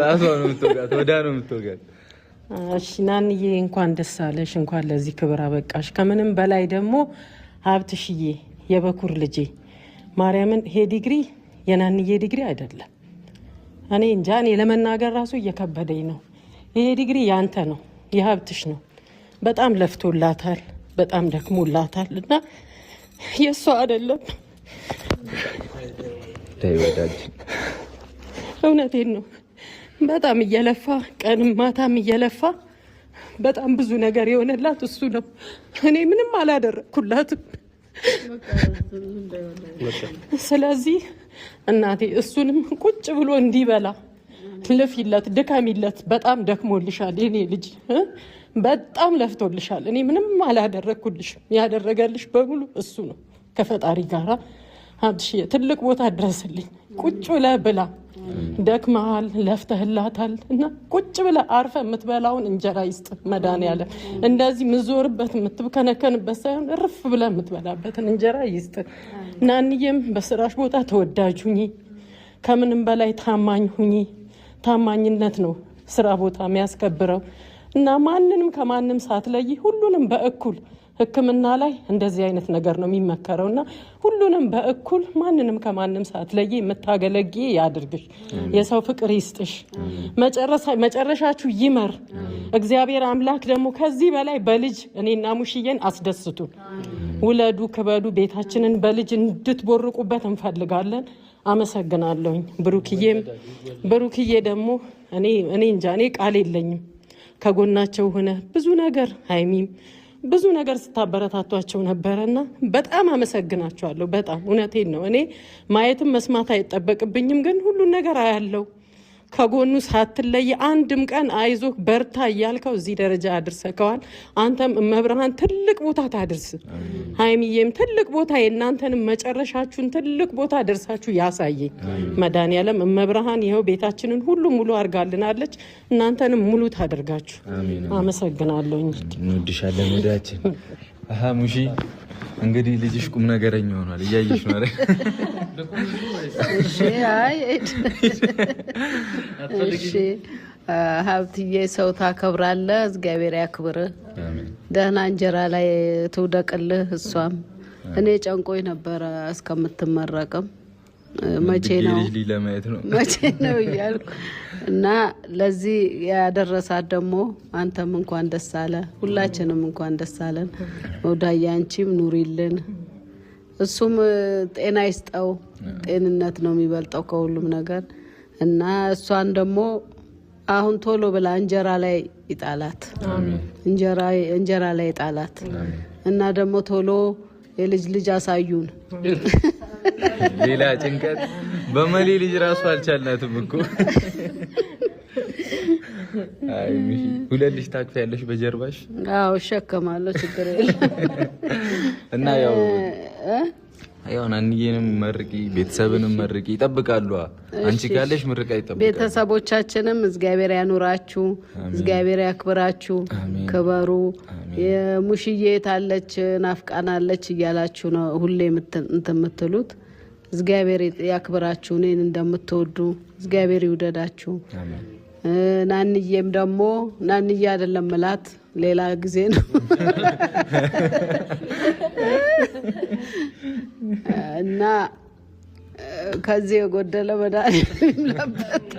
ራሷ ነው የምትወጋት ወዳ ነው የምትወጋት እሺ ናንዬ እንኳን ደስ አለሽ እንኳን ለዚህ ክብር አበቃሽ ከምንም በላይ ደግሞ ሀብትሽዬ የበኩር ልጄ ማርያምን ሄ ዲግሪ የናንዬ ዲግሪ አይደለም እኔ እንጃ እኔ ለመናገር ራሱ እየከበደኝ ነው ይሄ ዲግሪ ያንተ ነው የሀብትሽ ነው በጣም ለፍቶላታል በጣም ደክሞላታል እና የሷ አይደለም ታይወዳጅ እውነቴን ነው በጣም እየለፋ ቀንም ማታም እየለፋ በጣም ብዙ ነገር የሆነላት እሱ ነው እኔ ምንም አላደረኩላትም ስለዚህ እናቴ እሱንም ቁጭ ብሎ እንዲበላ ለፊለት ድካሚለት በጣም ደክሞልሻል የኔ ልጅ በጣም ለፍቶልሻል እኔ ምንም አላደረኩልሽም ያደረገልሽ በሙሉ እሱ ነው ከፈጣሪ ጋራ ሀብትሽ ትልቅ ቦታ ድረስልኝ ቁጭ ብለህ ብላ ደክመሃል ለፍተህላታል እና ቁጭ ብለህ አርፈ የምትበላውን እንጀራ ይስጥ መድኃኒዓለም እንደዚህ ምዞርበት የምትከነከንበት ሳይሆን እርፍ ብለህ የምትበላበትን እንጀራ ይስጥ ናንዬም በስራሽ ቦታ ተወዳጅ ሁኚ ከምንም በላይ ታማኝ ሁኚ ታማኝነት ነው ስራ ቦታ የሚያስከብረው እና ማንንም ከማንም ሳትለይ ሁሉንም በእኩል ህክምና ላይ እንደዚህ አይነት ነገር ነው የሚመከረውና ሁሉንም በእኩል ማንንም ከማንም ሳትለይ የምታገለጊ ያድርግሽ የሰው ፍቅር ይስጥሽ መጨረሻችሁ ይመር እግዚአብሔር አምላክ ደግሞ ከዚህ በላይ በልጅ እኔና ሙሽዬን አስደስቱ ውለዱ ክበዱ ቤታችንን በልጅ እንድትቦርቁበት እንፈልጋለን አመሰግናለሁኝ ብሩክዬ ደግሞ እኔ እንጃ እኔ ቃል የለኝም ከጎናቸው ሆነ ብዙ ነገር ሃይሚም ብዙ ነገር ስታበረታቷቸው ነበርና በጣም አመሰግናቸዋለሁ በጣም እውነቴን ነው እኔ ማየትም መስማት አይጠበቅብኝም ግን ሁሉ ነገር አያለው ከጎኑ ሳትለይ አንድም ቀን አይዞህ በርታ እያልከው እዚህ ደረጃ አድርሰከዋል አንተም መብርሃን ትልቅ ቦታ ታድርስ ሃይሚዬም ትልቅ ቦታ የናንተንም መጨረሻችሁን ትልቅ ቦታ ደርሳችሁ ያሳየኝ መድኃኒዓለም መብርሃን ይሄው ቤታችንን ሁሉ ሙሉ አርጋልናለች እናንተንም ሙሉ ታደርጋችሁ አመሰግናለሁ እንወድሻለን ወዳችን ሙሺ እንግዲህ ልጅሽ ቁም ነገረኛ ሆኗል እያየሽ ነው አይደል እሺ እሺ ሀብትዬ ሰው ታከብራለህ እግዚአብሔር ያክብርህ ደህና እንጀራ ላይ ትውደቅልህ እሷም እኔ ጨንቆኝ ነበር እስከምትመረቅም መቼ ነው እያልኩ እና ለዚህ ያደረሳት ደግሞ አንተም እንኳን ደስ አለ ሁላችንም እንኳን ደስ አለን ወዳያ አንቺም ኑሪልን እሱም ጤና ይስጠው ጤንነት ነው የሚበልጠው ከሁሉም ነገር እና እሷን ደግሞ አሁን ቶሎ ብላ እንጀራ ላይ ይጣላት እንጀራ ላይ ይጣላት እና ደግሞ ቶሎ የልጅ አሳዩን ሌላ ጭንቀት በመሌ ልጅ ራሱ አልቻልናትም እኮ አይ ሚሺ ሁለት ልጅ ታቅፊያለሽ በጀርባሽ አዎ እሸከማለሁ ችግር የለም እና ያው ናንዬንም መርቂ ቤተሰብንም መርቂ ይጠብቃሉ አንቺ ካለሽ ምርቃ ይጠብቃሉ ቤተሰቦቻችንም እግዚአብሔር ያኑራችሁ እግዚአብሔር ያክብራችሁ ክበሩ የሙሽዬ ታለች ናፍቃናለች እያላችሁ ነው ሁሌ የምትሉት እግዚአብሔር ያክብራችሁ እኔን እንደምትወዱ እግዚአብሔር ይውደዳችሁ አሜን ናንዬም ደግሞ ናንዬ አይደለም ማለት ሌላ ጊዜ ነው እና ከዚህ የጎደለ መድኃኒዓለም ለበት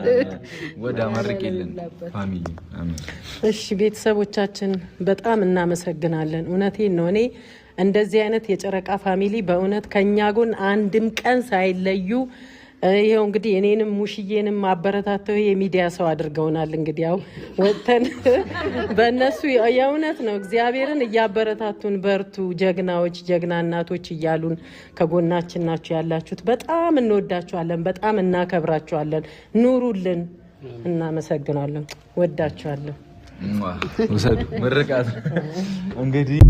ወደ ማርቀልን ፋሚሊ አሜን እሺ ቤተሰቦቻችን በጣም እናመሰግናለን እውነቴን ነው እኔ እንደዚህ አይነት የጨረቃ ፋሚሊ በእውነት ከኛ ጎን አንድም ቀን ሳይለዩ ይሄው እንግዲህ እኔንም ሙሽዬንም ማበረታተው የሚዲያ ሰው አድርገውናል እንግዲህ ያው ወተን በእነሱ የእውነት ነው እግዚአብሔርን እያበረታቱን በርቱ ጀግናዎች ጀግና እናቶች እያሉን ከጎናችን ናችሁ ያላችሁት በጣም እንወዳችኋለን በጣም እናከብራችኋለን ኑሩልን እናመሰግናለን ወዳችኋለን ወሰዱ ምርቃት እንግዲህ